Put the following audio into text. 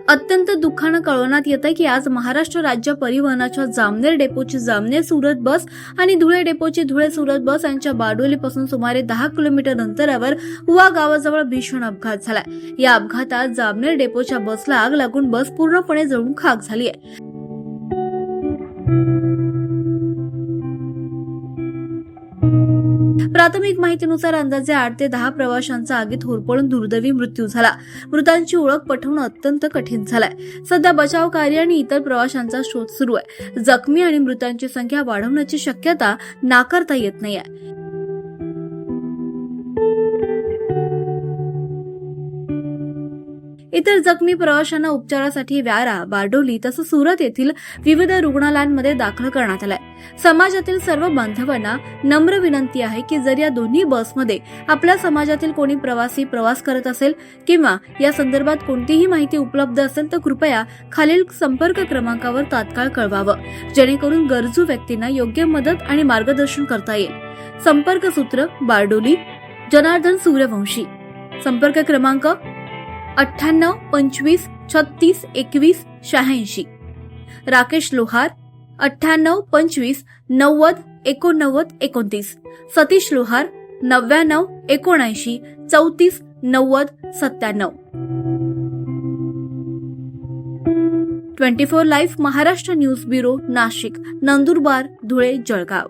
अत्यंत दुःखानं कळवण्यात येतं की आज महाराष्ट्र राज्य परिवहनाच्या जामनेर डेपोची जामनेर सुरत बस आणि धुळे डेपोची धुळे सुरत बस यांच्या बारडोलीपासून सुमारे 10 किलोमीटर अंतरावर उवा गावाजवळ भीषण अपघात झालाय। या अपघातात जामनेर डेपोच्या बसला आग लागून बस पूर्णपणे जळून खाक झाली आहे। प्राथमिक माहितीनुसार अंदाजे 8 ते 10 प्रवाशांचा आगीत होरपळून दुर्दैवी मृत्यू झाला। मृतांची ओळख पटवणं अत्यंत कठीण झालंय। सध्या बचाव कार्य आणि इतर प्रवाशांचा शोध सुरू आहे। जखमी आणि मृतांची संख्या वाढवण्याची शक्यता नाकारता येत नाहीये। इतर जखमी प्रवाशांना उपचारासाठी व्यारा, बारडोली तसंच सुरत येथील विविध रुग्णालयांमध्ये दाखल करण्यात आलंय। समाजातील सर्व बांधवांना नम्र विनंती आहे की जर या दोन्ही बसमध्ये आपल्या समाजातील कोणी प्रवासी प्रवास करत असेल किंवा या संदर्भात कोणतीही माहिती उपलब्ध असेल तर कृपया खालील संपर्क क्रमांकावर तात्काळ कळवावं, जेणेकरून गरजू व्यक्तींना योग्य मदत आणि मार्गदर्शन करता येईल। संपर्क सूत्र बारडोली जनार्दन सूर्यवंशी, संपर्क क्रमांक 98 25 36 21 86, राकेश लोहार 98 25 90 89 29, सतीश लोहार 99 79 34 90 97। 24 live Maharashtra news bureau Nashik, Nandurbar, Dhule, Jalgaon.